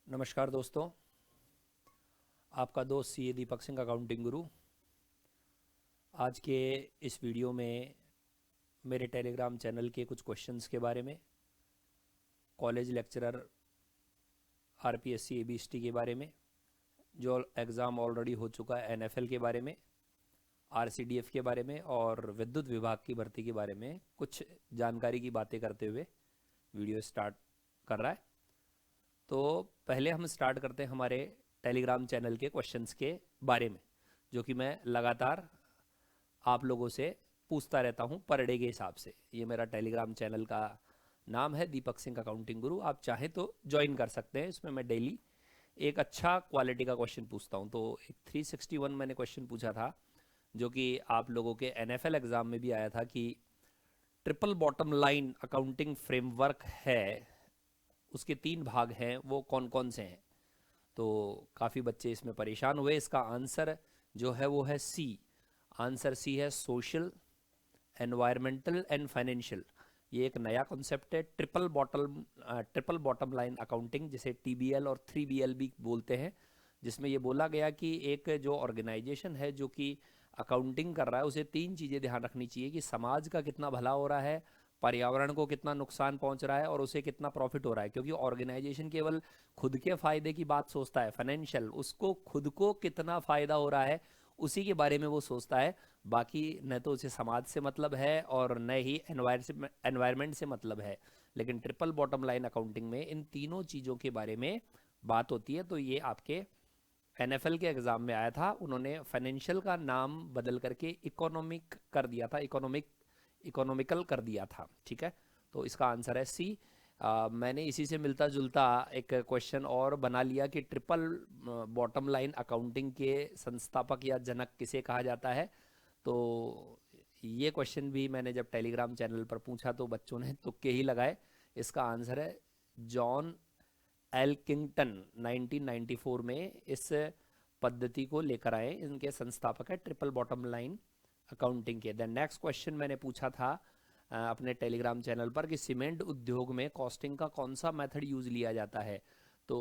नमस्कार दोस्तों। आपका दोस्त सीए दीपक सिंह अकाउंटिंग गुरु। आज के इस वीडियो में मेरे टेलीग्राम चैनल के कुछ क्वेश्चंस के बारे में, कॉलेज लेक्चरर आरपीएससी एबीएसटी के बारे में, जो एग्ज़ाम ऑलरेडी हो चुका है एनएफएल के बारे में, आरसीडीएफ के बारे में और विद्युत विभाग की भर्ती के बारे में कुछ जानकारी की बातें करते हुए वीडियो स्टार्ट कर रहा है। तो पहले हम स्टार्ट करते हैं हमारे टेलीग्राम चैनल के क्वेश्चंस के बारे में, जो कि मैं लगातार आप लोगों से पूछता रहता हूं पर डे के हिसाब से। ये मेरा टेलीग्राम चैनल का नाम है दीपक सिंह अकाउंटिंग गुरु। आप चाहें तो ज्वाइन कर सकते हैं। इसमें मैं डेली एक अच्छा क्वालिटी का क्वेश्चन पूछता हूं। तो एक 361 मैंने क्वेश्चन पूछा था, जो कि आप लोगों के एनएफएल एग्ज़ाम में भी आया था कि triple bottom line accounting framework है, उसके 3 भाग हैं, वो कौन कौन से हैं। तो काफ़ी बच्चे इसमें परेशान हुए। इसका आंसर जो है वो है सी। आंसर सी है, सोशल, एनवायरमेंटल एंड फाइनेंशियल। ये एक नया कॉन्सेप्ट है, ट्रिपल बॉटम लाइन अकाउंटिंग, जिसे टीबीएल और 3बीएल भी बोलते हैं, जिसमें ये बोला गया कि एक जो ऑर्गेनाइजेशन है जो कि अकाउंटिंग कर रहा है, उसे 3 चीज़ें ध्यान रखनी चाहिए कि समाज का कितना भला हो रहा है, पर्यावरण को कितना नुकसान पहुंच रहा है और उसे कितना प्रॉफिट हो रहा है। क्योंकि ऑर्गेनाइजेशन केवल खुद के फायदे की बात सोचता है, फाइनेंशियल, उसको खुद को कितना फायदा हो रहा है उसी के बारे में वो सोचता है। बाकी न तो उसे समाज से मतलब है और न ही एनवायरमेंट से मतलब है। लेकिन ट्रिपल बॉटम लाइन अकाउंटिंग में इन तीनों चीज़ों के बारे में बात होती है। तो ये आपके एनएफएल के एग्जाम में आया था। उन्होंने फाइनेंशियल का नाम बदल करके इकोनॉमिक कर दिया था, इकोनॉमिकल कर दिया था। ठीक है, तो इसका आंसर है सी। मैंने इसी से मिलता जुलता एक क्वेश्चन और बना लिया कि ट्रिपल बॉटम लाइन अकाउंटिंग के संस्थापक या जनक किसे कहा जाता है। तो ये क्वेश्चन भी मैंने जब टेलीग्राम चैनल पर पूछा तो बच्चों ने तुक्के ही लगाए। इसका आंसर है जॉन एल्किंगटन। 1994 में इस पद्धति को लेकर आए, इनके संस्थापक है ट्रिपल बॉटम लाइन अकाउंटिंग के। देन नेक्स्ट क्वेश्चन मैंने पूछा था अपने टेलीग्राम चैनल पर कि सीमेंट उद्योग में कॉस्टिंग का कौन सा मेथड यूज लिया जाता है। तो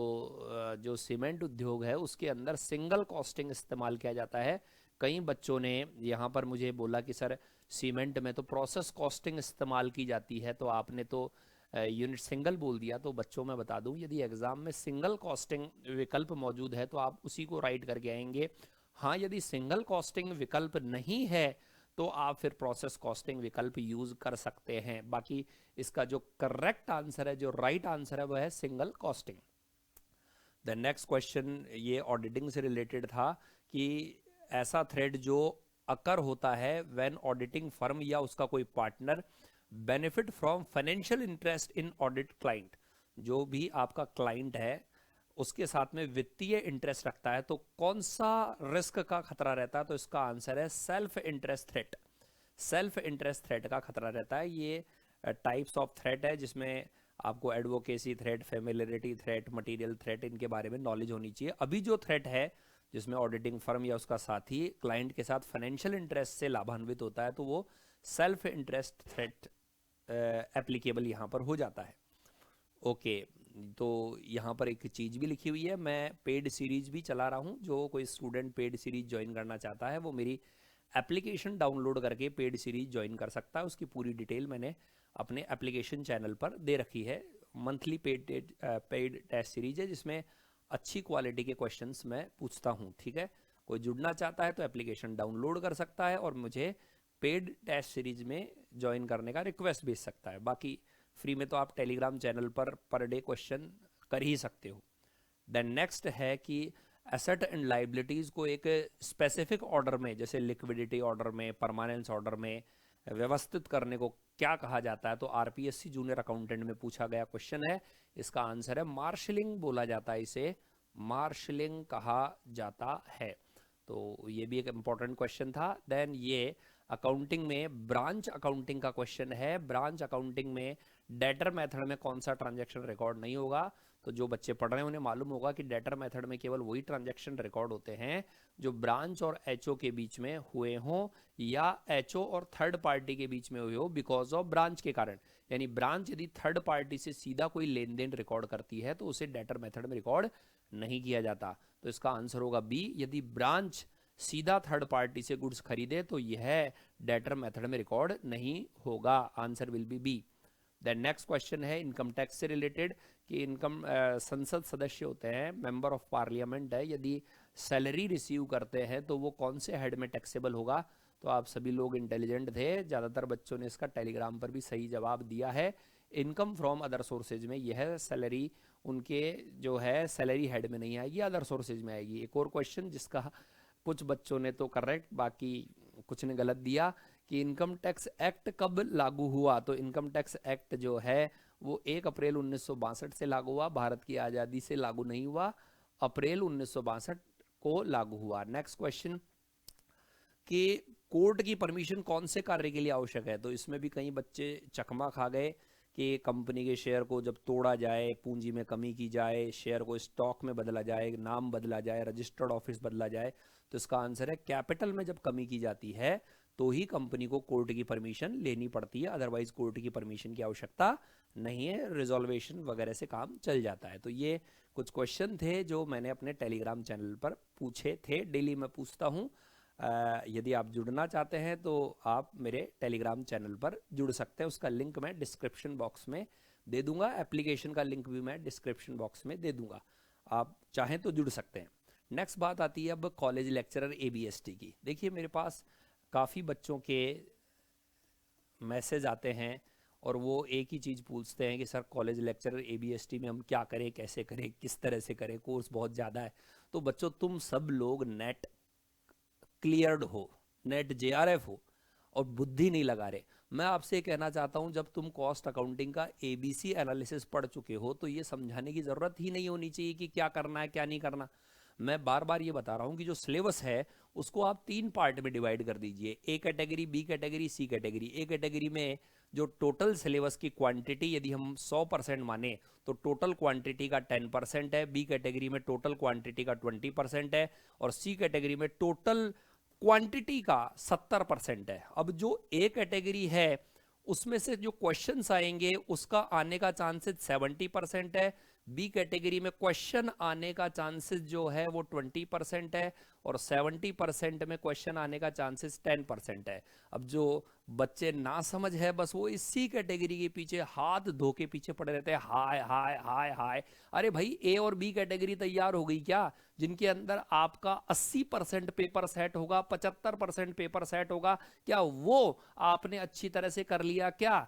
जो सीमेंट उद्योग है उसके अंदर सिंगल कॉस्टिंग इस्तेमाल किया जाता है। कई बच्चों ने यहाँ पर मुझे बोला कि सर सीमेंट में तो प्रोसेस कॉस्टिंग इस्तेमाल की जाती है, तो आपने तो यूनिट सिंगल बोल दिया। तो बच्चों मैं बता दूं, यदि एग्जाम में सिंगल कॉस्टिंग विकल्प मौजूद है तो आप उसी को राइट करके आएंगे। हाँ, यदि सिंगल कॉस्टिंग विकल्प नहीं है तो आप फिर प्रोसेस कॉस्टिंग विकल्प यूज कर सकते हैं। बाकी इसका जो करेक्ट आंसर है, जो राइट आंसर है, वह है single costing. The next question ये ऑडिटिंग से रिलेटेड था कि ऐसा थ्रेड जो अकर होता है व्हेन ऑडिटिंग फर्म या उसका कोई partner benefit from financial interest in audit client. जो भी आपका क्लाइंट है उसके साथ में वित्तीय इंटरेस्ट रखता है, तो कौन सा रिस्क का खतरा रहता है। तो इसका आंसर है self interest threat. Self interest threat का खतरा रहता है। ये टाइप्स ऑफ थ्रेट है जिसमें आपको advocacy threat, familiarity threat, material threat, इनके बारे में नॉलेज होनी चाहिए। अभी जो थ्रेट है जिसमें ऑडिटिंग फर्म या उसका साथी क्लाइंट के साथ फाइनेंशियल इंटरेस्ट से लाभान्वित होता है, तो वो सेल्फ इंटरेस्ट थ्रेट एप्लीकेबल यहाँ पर हो जाता है। ओके, तो यहाँ पर एक चीज़ भी लिखी हुई है, मैं पेड सीरीज भी चला रहा हूँ। जो कोई स्टूडेंट पेड सीरीज ज्वाइन करना चाहता है वो मेरी एप्लीकेशन डाउनलोड करके पेड सीरीज ज्वाइन कर सकता है। उसकी पूरी डिटेल मैंने अपने एप्लीकेशन चैनल पर दे रखी है। मंथली पेड टेस्ट सीरीज है जिसमें अच्छी क्वालिटी के क्वेश्चंस मैं पूछता हूँ। ठीक है, कोई जुड़ना चाहता है तो एप्लीकेशन डाउनलोड कर सकता है और मुझे पेड टेस्ट सीरीज में ज्वाइन करने का रिक्वेस्ट भेज सकता है। बाकी फ्री में तो आप Telegram channel per day question कर ही सकते हो। देन नेक्स्ट है कि एसेट एंड लाइबिलिटीज़ को एक स्पेसिफिक ऑर्डर में, जैसे लिक्विडिटी ऑर्डर में, परमानेंस ऑर्डर में व्यवस्थित करने को क्या कहा जाता है। तो आरपीएससी जूनियर अकाउंटेंट में पूछा गया क्वेश्चन है। इसका आंसर है मार्शलिंग बोला जाता है, इसे मार्शलिंग कहा जाता है। तो ये भी एक इम्पॉर्टेंट क्वेश्चन था। देन ये अकाउंटिंग में ब्रांच अकाउंटिंग का क्वेश्चन है। ब्रांच अकाउंटिंग में डेटर मेथड में कौन सा ट्रांजैक्शन रिकॉर्ड नहीं होगा? तो जो बच्चे पढ़ रहे हैं उन्हें मालूम होगा कि डेटर मेथड में केवल वही ट्रांजैक्शन रिकॉर्ड होते हैं जो ब्रांच और एचओ के बीच में हुए हों या एचओ और थर्ड पार्टी के बीच में हुए हो बिकॉज ऑफ ब्रांच के कारण। यानी ब्रांच यदि थर्ड पार्टी से सीधा कोई लेन देन रिकॉर्ड करती है तो उसे डेटर मेथड में रिकॉर्ड नहीं किया जाता। तो इसका आंसर होगा बी, यदि ब्रांच सीधा थर्ड पार्टी से गुड्स खरीदे तो यह डेटर मेथड में रिकॉर्ड नहीं होगा। Answer will be B. Then next question है इनकम टैक्स से रिलेटेड कि इनकम संसद सदस्य होते हैं, मेंबर ऑफ पार्लियामेंट है, यदि सैलरी रिसीव करते हैं तो वो कौन से हेड में टैक्सेबल होगा? तो आप सभी लोग इंटेलिजेंट थे, ज़्यादातर बच्चों ने इसका टेलीग्राम पर भी सही जवाब दिया है। इनकम फ्रॉम अदर सोर्सेज में यह सैलरी उनके जो है सैलरी हेड में नहीं आएगी, अदर सोर्सेज में आएगी। एक और क्वेश्चन जिसका कुछ बच्चों ने तो करेक्ट, बाकी कुछ ने गलत दिया कि इनकम टैक्स एक्ट कब लागू हुआ? तो इनकम टैक्स एक्ट जो है वो 1 अप्रैल 1962 से लागू हुआ, भारत की आज़ादी से लागू नहीं हुआ, अप्रैल 1962 को लागू हुआ। नेक्स्ट क्वेश्चन कि कोर्ट की परमिशन कौन से कार्य के लिए आवश्यक है? तो इसमें भी कई बच्चे चकमा खा गए कि कंपनी के शेयर को जब तोड़ा जाए, पूंजी में कमी की जाए, शेयर को स्टॉक में बदला जाए, नाम बदला जाए, रजिस्टर्ड ऑफिस बदला जाए, तो इसका आंसर है कैपिटल में जब कमी की जाती है तो ही कंपनी को कोर्ट की परमिशन लेनी पड़ती है, अदरवाइज कोर्ट की परमिशन की आवश्यकता नहीं है, रिजोल्वेशन वगैरह से काम चल जाता है। तो ये कुछ क्वेश्चन थे जो मैंने अपने टेलीग्राम चैनल पर पूछे थे, डेली मैं पूछता हूँ। यदि आप जुड़ना चाहते हैं तो आप मेरे टेलीग्राम चैनल पर जुड़ सकते हैं, उसका लिंक मैं डिस्क्रिप्शन बॉक्स में दे दूंगा, एप्लीकेशन का लिंक भी मैं डिस्क्रिप्शन बॉक्स में दे दूंगा, आप चाहें तो जुड़ सकते हैं। नेक्स्ट बात आती है अब कॉलेज लेक्चरर ABST की। देखिए मेरे पास काफ़ी बच्चों के मैसेज आते हैं और वो एक ही चीज़ पूछते हैं कि सर कॉलेज लेक्चरर ABST में हम क्या करें, कैसे करें, किस तरह से करें, कोर्स बहुत ज़्यादा है। तो बच्चों तुम सब लोग नेट क्लियर्ड हो, नेट JRF हो और बुद्धि नहीं लगा रहे। मैं आपसे कहना चाहता हूं जब तुम कॉस्ट अकाउंटिंग का ABC एनालिसिस पढ़ चुके हो तो ये समझाने की ज़रूरत ही नहीं होनी चाहिए कि क्या करना है क्या नहीं करना। मैं बार बार ये बता रहा हूं कि जो सिलेबस है उसको आप 3 पार्ट में डिवाइड कर दीजिए, A category, B category, C category. A category में जो टोटल सिलेबस की क्वांटिटी यदि हम 100% माने तो टोटल क्वांटिटी का 10% है, B कैटेगरी में टोटल क्वांटिटी का 20% है और C कैटेगरी में टोटल क्वांटिटी का 70% है। अब जो A कैटेगरी है उसमें से जो क्वेश्चंस आएंगे उसका आने का चांसेस 70% है, B कैटेगरी में क्वेश्चन आने का चांसेस जो है वो 20% है और 70% में क्वेश्चन आने का चांसेस 10% है। अब जो बच्चे ना समझ है बस वो इसी कैटेगरी के पीछे हाथ धो के पीछे पड़े रहते हैं, हाय हाय हाय हाय। अरे भाई A और B कैटेगरी तैयार हो गई क्या, जिनके अंदर आपका 80% पेपर सेट होगा, 75% पेपर सेट होगा, क्या वो आपने अच्छी तरह से कर लिया क्या?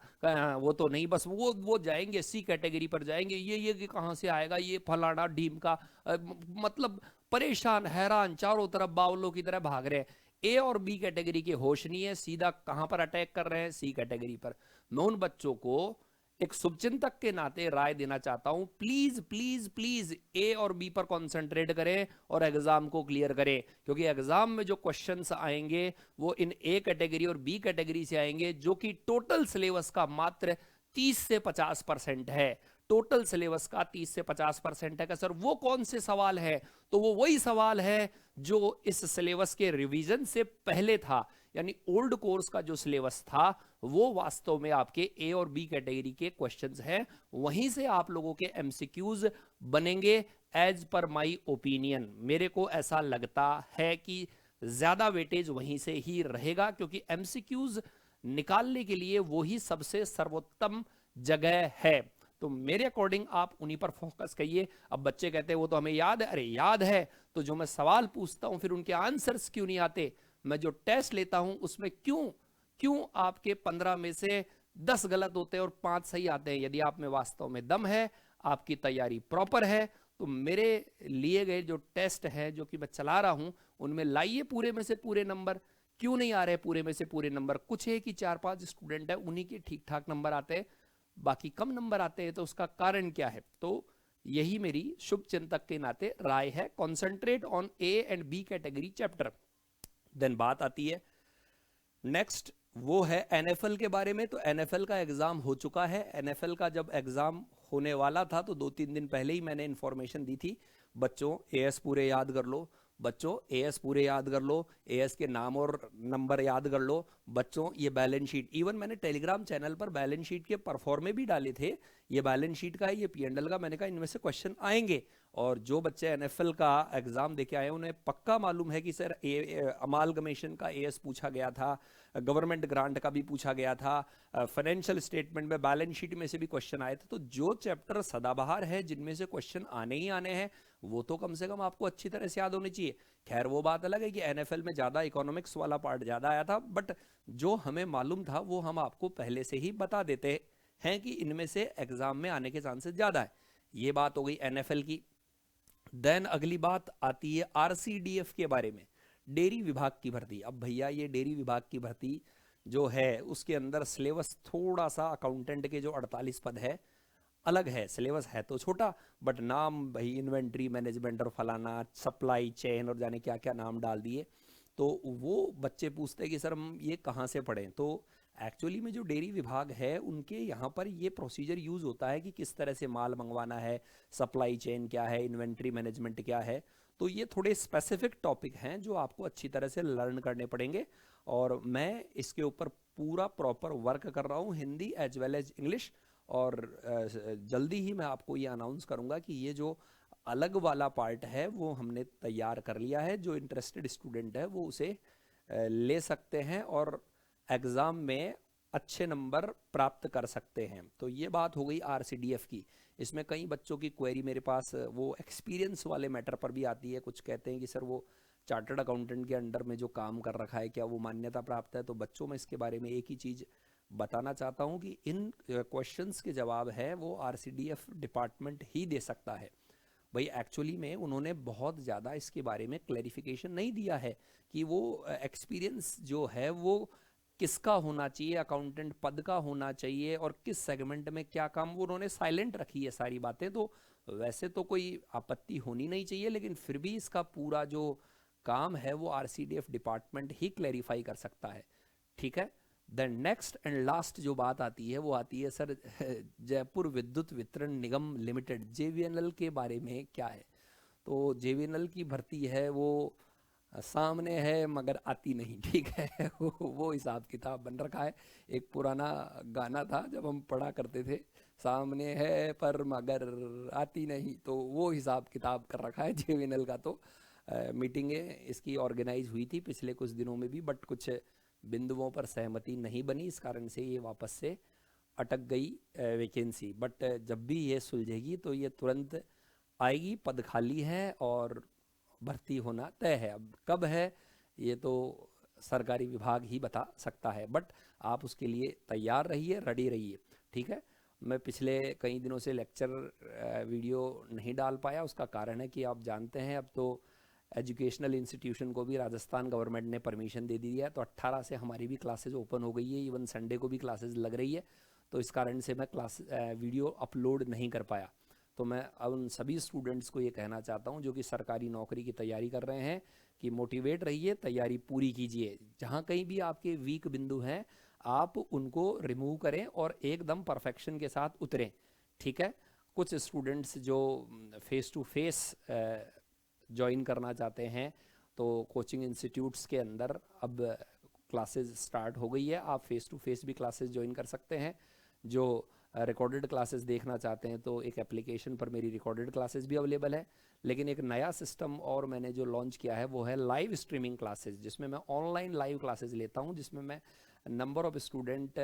वो तो नहीं, बस वो जाएंगे C कैटेगरी पर जाएंगे, ये कहां से आएगा, ये फलाना ढीम का, मतलब परेशान हैरान चारों तरफ बावलों की तरह भाग रहे हैं। A और B कैटेगरी के होश नहीं है, सीधा कहां पर अटैक कर रहे हैं, C कैटेगरी पर। मैं उन बच्चों को एक शुभचिंतक के नाते राय देना चाहता हूं, प्लीज प्लीज प्लीज A और B पर कंसंट्रेट करें और एग्जाम को क्लियर करें, क्योंकि एग्जाम में जो क्वेश्चंस आएंगे वो इन A कैटेगरी और B कैटेगरी से आएंगे, जो कि टोटल सिलेबस का मात्र 30 से 50% है। टोटल सिलेबस का 30 से 50% है कि सर वो कौन से सवाल है? तो वो वही सवाल है जो इस सिलेबस के रिवीजन से पहले था, यानी ओल्ड कोर्स का जो सिलेबस था वो वास्तव में आपके A और B कैटेगरी के क्वेश्चंस हैं, वहीं से आप लोगों के MCQs बनेंगे। एज पर माय ओपिनियन मेरे को ऐसा लगता है कि ज्यादा वेटेज वहीं से ही रहेगा, क्योंकि MCQs निकालने के लिए वही सबसे सर्वोत्तम जगह है। तो मेरे अकॉर्डिंग आप उन्हीं पर फोकस करिए। अब बच्चे कहते हैं वो तो हमें याद है, अरे याद है तो जो मैं सवाल पूछता हूं फिर उनके आंसर्स क्यों नहीं आते? मैं जो टेस्ट लेता हूं उसमें क्यों आपके 15 में से 10 गलत होते हैं और 5 सही आते हैं? यदि आप में वास्तव में दम है, आपकी तैयारी प्रॉपर है, तो मेरे लिए गए जो टेस्ट है जो कि मैं चला रहा हूं उनमें लाइए पूरे में से पूरे नंबर। क्यों नहीं आ रहे पूरे में से पूरे नंबर? कुछ है कि 4-5 स्टूडेंट है उन्हीं के ठीक ठाक नंबर आते हैं, बाकी कम नंबर आते हैं, तो उसका कारण क्या है? तो यही मेरी शुभ चिंतक के नाते राय है, concentrate on A and B category chapter. Then बात आती है नेक्स्ट वो है एनएफएल के बारे में। तो एनएफएल का एग्ज़ाम हो चुका है। एनएफएल का जब एग्ज़ाम होने वाला था तो 2-3 दिन पहले ही मैंने इन्फॉर्मेशन दी थी, बच्चों एएस पूरे याद कर लो, बच्चों एएस पूरे याद कर लो, एएस के नाम और नंबर याद कर लो, बच्चों ये बैलेंस शीट, इवन मैंने टेलीग्राम चैनल पर बैलेंस शीट के परफॉर्मे भी डाले थे, ये बैलेंस शीट का है, ये पीएनडल का। मैंने कहा इनमें से क्वेश्चन आएंगे। और जो बच्चे एनएफएल का एग्जाम देके आए उन्हें पक्का मालूम है कि सर अमालगमेशन का एएस पूछा गया था, गवर्नमेंट ग्रांट का भी पूछा गया था, फाइनेंशियल स्टेटमेंट में बैलेंस शीट में से भी क्वेश्चन आए थे। तो जो चैप्टर सदाबहार है जिनमें से क्वेश्चन आने ही आने हैं वो तो कम से कम आपको अच्छी तरह से याद होनी चाहिए। खैर वो बात अलग है कि एनएफएल में ज़्यादा इकोनॉमिक्स वाला पार्ट ज़्यादा आया था, बट जो हमें मालूम था वो हम आपको पहले से ही बता देते हैं कि इनमें से एग्जाम में आने के चांसेस ज़्यादा है। ये बात हो गई एनएफएल की। देन अगली बात आती है आरसीडीएफ के बारे में, डेयरी विभाग की भर्ती। अब भैया ये डेयरी विभाग की भर्ती जो है उसके अंदर सिलेबस थोड़ा सा अकाउंटेंट के जो 48 पद है अलग है। सिलेबस है तो छोटा, बट नाम भाई इन्वेंट्री मैनेजमेंट और फलाना सप्लाई चेन और जाने क्या क्या नाम डाल दिए। तो वो बच्चे पूछते हैं कि सर हम ये कहाँ से पढ़ें। तो एक्चुअली में जो डेयरी विभाग है उनके यहाँ पर ये प्रोसीजर यूज़ होता है कि किस तरह से माल मंगवाना है, सप्लाई चेन क्या है, इन्वेंट्री मैनेजमेंट क्या है। तो ये थोड़े स्पेसिफिक टॉपिक हैं जो आपको अच्छी तरह से लर्न करने पड़ेंगे, और मैं इसके ऊपर पूरा प्रॉपर वर्क कर रहा हूँ, Hindi as well as English. और जल्दी ही मैं आपको ये अनाउंस करूँगा कि ये जो अलग वाला पार्ट है वो हमने तैयार कर लिया है। जो इंटरेस्टेड स्टूडेंट है वो उसे ले सकते हैं और एग्ज़ाम में अच्छे नंबर प्राप्त कर सकते हैं। तो ये बात हो गई आरसीडीएफ की। इसमें कई बच्चों की क्वेरी मेरे पास वो एक्सपीरियंस वाले मैटर पर भी आती है। कुछ कहते हैं कि सर वो चार्टर्ड अकाउंटेंट के अंडर में जो काम कर रखा है क्या वो मान्यता प्राप्त है। तो बच्चों में इसके बारे में एक ही चीज़ बताना चाहता हूँ कि इन क्वेश्चंस के जवाब है वो आरसीडीएफ डिपार्टमेंट ही दे सकता है। भाई एक्चुअली में उन्होंने बहुत ज़्यादा इसके बारे में क्लैरिफिकेशन नहीं दिया है कि वो एक्सपीरियंस जो है वो किसका होना चाहिए, अकाउंटेंट पद का होना चाहिए और किस सेगमेंट में क्या काम, वो उन्होंने साइलेंट रखी है सारी बातें। तो वैसे तो कोई आपत्ति होनी नहीं चाहिए, लेकिन फिर भी इसका पूरा जो काम है वो आरसीडीएफ डिपार्टमेंट ही क्लैरिफाई कर सकता है। ठीक है। देन नेक्स्ट एंड लास्ट जो बात आती है वो आती है सर जयपुर विद्युत वितरण निगम लिमिटेड जेवीएनएल के बारे में क्या है। तो जेवीएनएल की भर्ती है वो सामने है मगर आती नहीं। ठीक है वो हिसाब किताब बन रखा है। एक पुराना गाना था जब हम पढ़ा करते थे, सामने है पर मगर आती नहीं, तो वो हिसाब किताब कर रखा है जेवीएनएल का। तो मीटिंगें इसकी ऑर्गेनाइज हुई थी पिछले कुछ दिनों में भी, बट कुछ बिंदुओं पर सहमति नहीं बनी, इस कारण से ये वापस से अटक गई वैकेंसी। बट जब भी ये सुलझेगी तो ये तुरंत आएगी, पद खाली है और भर्ती होना तय है। अब कब है ये तो सरकारी विभाग ही बता सकता है, बट आप उसके लिए तैयार रहिए, रेडी रहिए। ठीक है। मैं पिछले कई दिनों से लेक्चर वीडियो नहीं डाल पाया, उसका कारण है कि आप जानते हैं अब तो एजुकेशनल इंस्टीट्यूशन को भी राजस्थान गवर्नमेंट ने परमिशन दे दी है, तो 18 से हमारी भी क्लासेज ओपन हो गई है, इवन संडे को भी क्लासेज लग रही है। तो इस कारण से मैं वीडियो अपलोड नहीं कर पाया। तो मैं उन सभी स्टूडेंट्स को ये कहना चाहता हूँ जो कि सरकारी नौकरी की तैयारी कर रहे हैं कि मोटिवेट रहिए, तैयारी पूरी कीजिए। जहाँ कहीं भी आपके वीक बिंदु हैं आप उनको रिमूव करें और एकदम परफेक्शन के साथ उतरें। ठीक है। कुछ स्टूडेंट्स जो फेस टू फेस ज्वाइन करना चाहते हैं तो कोचिंग इंस्टीट्यूट्स के अंदर अब क्लासेस स्टार्ट हो गई है, आप फेस टू फेस भी क्लासेस ज्वाइन कर सकते हैं। जो रिकॉर्डेड क्लासेस देखना चाहते हैं तो एक एप्लीकेशन पर मेरी रिकॉर्डेड क्लासेस भी अवेलेबल है। लेकिन एक नया सिस्टम और मैंने जो लॉन्च किया है वो है लाइव स्ट्रीमिंग क्लासेस, जिसमें मैं ऑनलाइन लाइव क्लासेस लेता हूं, जिसमें मैं नंबर ऑफ स्टूडेंट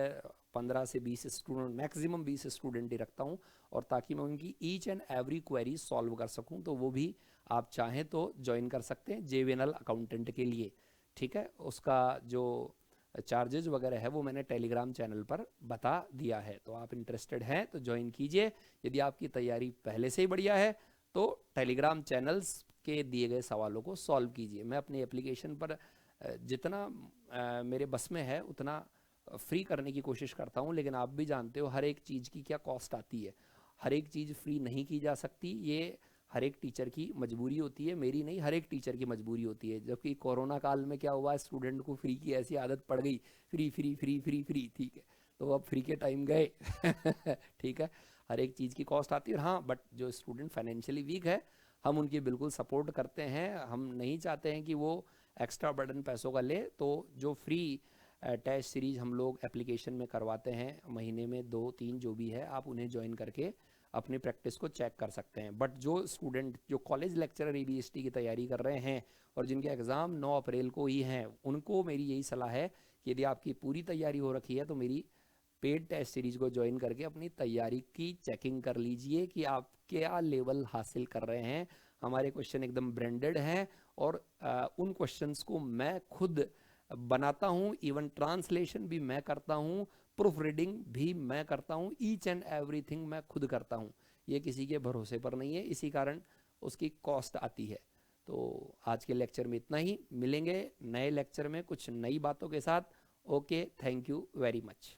15 से 20 स्टूडेंट, मैक्सिमम 20 स्टूडेंट ही रखता हूं, और ताकि मैं उनकी each and every query solve कर सकूं। तो वो भी आप चाहें तो ज्वाइन कर सकते हैं जेवीएनएल अकाउंटेंट के लिए। ठीक है। उसका जो चार्जेज वगैरह है वो मैंने टेलीग्राम चैनल पर बता दिया है, तो आप इंटरेस्टेड हैं तो ज्वाइन कीजिए। यदि आपकी तैयारी पहले से ही बढ़िया है तो टेलीग्राम चैनल्स के दिए गए सवालों को सॉल्व कीजिए। मैं अपनी एप्लीकेशन पर जितना मेरे बस में है उतना फ्री करने की कोशिश करता हूँ, लेकिन आप भी जानते हो हर एक चीज़ की क्या कॉस्ट आती है, हर एक चीज़ फ्री नहीं की जा सकती। ये हर एक टीचर की मजबूरी होती है, मेरी नहीं, हर एक टीचर की मजबूरी होती है। जबकि कोरोना काल में क्या हुआ, स्टूडेंट को फ्री की ऐसी आदत पड़ गई, free free free free free, ठीक है, तो अब फ्री के टाइम गए। ठीक है, हर एक चीज़ की कॉस्ट आती है। हाँ, बट जो स्टूडेंट फाइनेंशियली वीक है, हम उनकी बिल्कुल सपोर्ट करते हैं। हम नहीं चाहते हैं कि वो एक्स्ट्रा बर्डन पैसों का ले। तो जो फ्री टेस्ट सीरीज हम लोग एप्लीकेशन में करवाते हैं, महीने में 2-3 जो भी है, आप उन्हें ज्वाइन करके अपनी प्रैक्टिस को चेक कर सकते हैं। बट जो स्टूडेंट जो कॉलेज लेक्चरर EBST की तैयारी कर रहे हैं और जिनके एग्ज़ाम 9 अप्रैल को ही हैं, उनको मेरी यही सलाह है कि यदि आपकी पूरी तैयारी हो रखी है तो मेरी पेड टेस्ट सीरीज को ज्वाइन करके अपनी तैयारी की चेकिंग कर लीजिए कि आप क्या लेवल हासिल कर रहे हैं। हमारे क्वेश्चन एकदम ब्रांडेड हैं और उन क्वेश्चंस को मैं खुद बनाता हूँ, इवन ट्रांसलेशन भी मैं करता हूँ, प्रूफ रीडिंग भी मैं करता हूँ, ईच एंड एवरीथिंग मैं खुद करता हूँ। ये किसी के भरोसे पर नहीं है, इसी कारण उसकी कॉस्ट आती है। तो आज के लेक्चर में इतना ही, मिलेंगे नए लेक्चर में कुछ नई बातों के साथ। Okay, thank you very much.